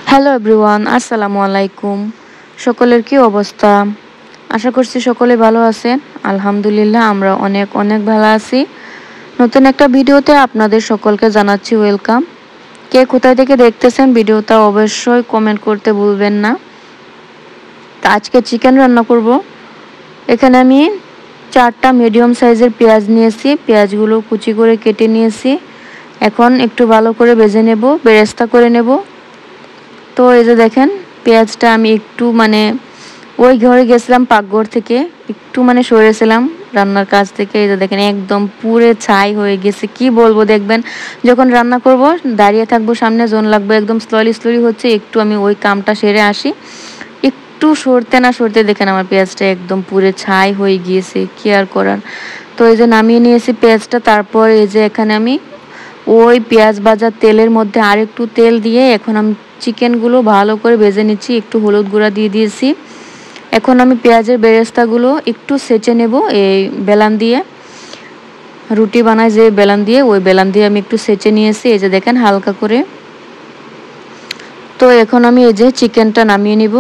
Hello everyone, আসসালামু আলাইকুম। সকলের কি অবস্থা? আশা করছি সকলে ভালো আছেন। আলহামদুলিল্লাহ আমরা অনেক অনেক ভালো আছি। নতুন একটা ভিডিওতে আপনাদের সকলকে জানাচ্ছি ওয়েলকাম। কে কোথায় থেকে দেখতেছেন ভিডিওটা অবশ্যই কমেন্ট করতে ভুলবেন না। তা আজকে চিকেন রান্না করব। এখানে আমি 4টা মিডিয়াম সাইজের পেঁয়াজ নিয়েছি। পেঁয়াজগুলো কুচি করে কেটে নিয়েছি। এখন একটু ভালো করে ভেজে নেব, বেরেস্তা করে নেব। তো এই যে দেখেন পেঁয়াজটা আমি একটু ওই ঘরে গেছিলাম, পাকঘর থেকে একটু সরেছিলাম রান্নার কাজ থেকে। এই যে দেখেন একদম পুরে ছাই হয়ে গেছে, কি বলবো। দেখবেন যখন রান্না করব দাঁড়িয়ে থাকবো, সামনে জোন লাগবে, একদম স্লোলি স্লোলি হচ্ছে। একটু আমি ওই কামটা সেরে আসি, একটু সরতে না সরতে দেখেন আমার পেঁয়াজটা একদম পুরে ছাই হয়ে গিয়েছে, কি আর করার। তো এই যে নামিয়ে নিয়েছি পেঁয়াজটা। তারপর এই যে এখানে আমি ওই পেঁয়াজ ভাজা তেলের মধ্যে আরেকটু তেল দিয়ে এখন আমি চিকেনগুলো ভালো করে ভেজে নিচ্ছি। একটু হলুদ গুঁড়া দিয়ে দিয়েছি। এখন আমি পেঁয়াজের বেরেস্তাগুলো একটু সেঁচে নেব এই বেলান দিয়ে। রুটি বানাই যে বেলান দিয়ে, ওই বেলান দিয়ে আমি একটু সেঁচে নিয়েছি, এই যে দেখেন হালকা করে। তো এখন আমি এই যে চিকেনটা নামিয়ে নিব।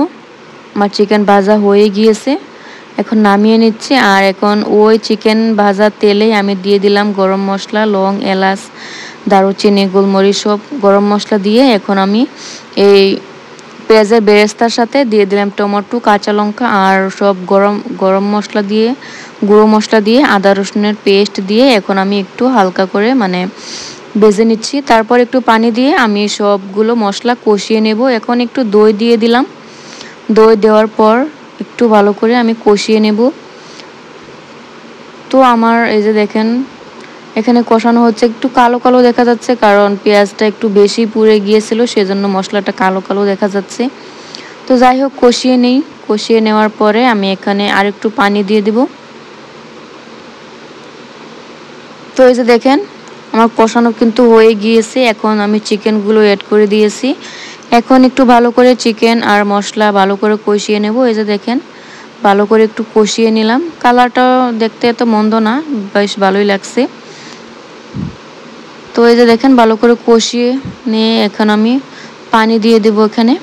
আমার চিকেন ভাজা হয়ে গিয়েছে, এখন নামিয়ে নিচ্ছি। আর এখন ওই চিকেন ভাজা তেলেই আমি দিয়ে দিলাম গরম মশলা, লং, এলাচ, দারুচিনি, গোলমরিচ, সব গরম মশলা দিয়ে এখন আমি এই পেঁয়াজের বেরেস্তার সাথে দিয়ে দিলাম টমেটো, কাঁচা লঙ্কা আর সব গরম মশলা দিয়ে, গুঁড়ো মশলা দিয়ে, আদা রসুনের পেস্ট দিয়ে এখন আমি একটু হালকা করে ভেজে নিচ্ছি। তারপর একটু পানি দিয়ে আমি সবগুলো মশলা কষিয়ে নেব। এখন একটু দই দিয়ে দিলাম। দই দেওয়ার পর একটু ভালো করে আমি কষিয়ে নেব। তো আমার এই যে দেখেন এখানে কষানো হচ্ছে, একটু কালো কালো দেখা যাচ্ছে কারণ পেঁয়াজটা একটু বেশি পুড়ে গিয়েছিল, সেজন্য মশলাটা কালো কালো দেখা যাচ্ছে। তো যাই হোক কষিয়ে নেই। কষিয়ে নেওয়ার পরে আমি এখানে আরেকটু পানি দিয়ে দিব। তো এই যে দেখেন আমার কষানো কিন্তু হয়ে গিয়েছে। এখন আমি চিকেনগুলো অ্যাড করে দিয়েছি। এখন একটু ভালো করে চিকেন আর মশলা ভালো করে কষিয়ে নেব। এই যে দেখেন ভালো করে একটু কষিয়ে নিলাম। কালারটা দেখতে এত মন্দ না, বেশ ভালোই লাগছে। তো এই যে দেখেন ভালো করে কষিয়ে নিয়ে এখন আমি পানি দিয়ে দেব। এখানে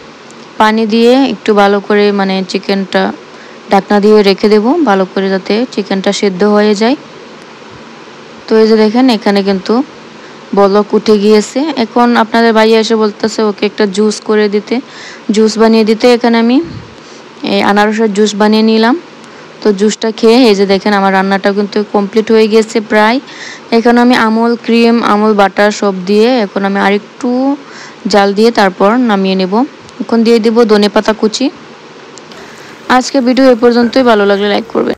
পানি দিয়ে একটু ভালো করে চিকেনটা ঢাকনা দিয়ে রেখে দেব ভালো করে, যাতে চিকেনটা সেদ্ধ হয়ে যায়। তো এই যে দেখেন এখানে কিন্তু বলক উঠে গিয়েছে। এখন আপনাদের ভাইয়া এসে বলতেছে ওকে একটা জুস করে দিতে, জুস বানিয়ে দিতে। এখানে আমি এই আনারসের জুস বানিয়ে নিলাম। তো জুসটা খেয়ে এই যে দেখেন আমার রান্নাটা কিন্তু কমপ্লিট হয়ে গেছে প্রায়। এখন আমি আমুল ক্রিম, আমুল বাটার সব দিয়ে এখন আমি আরেকটু জাল দিয়ে তারপর নামিয়ে নেব। এখন দিয়ে দেব ধনেপাতা কুচি। আজকে ভিডিও এ পর্যন্তই। ভালো লাগলে লাইক করবেন।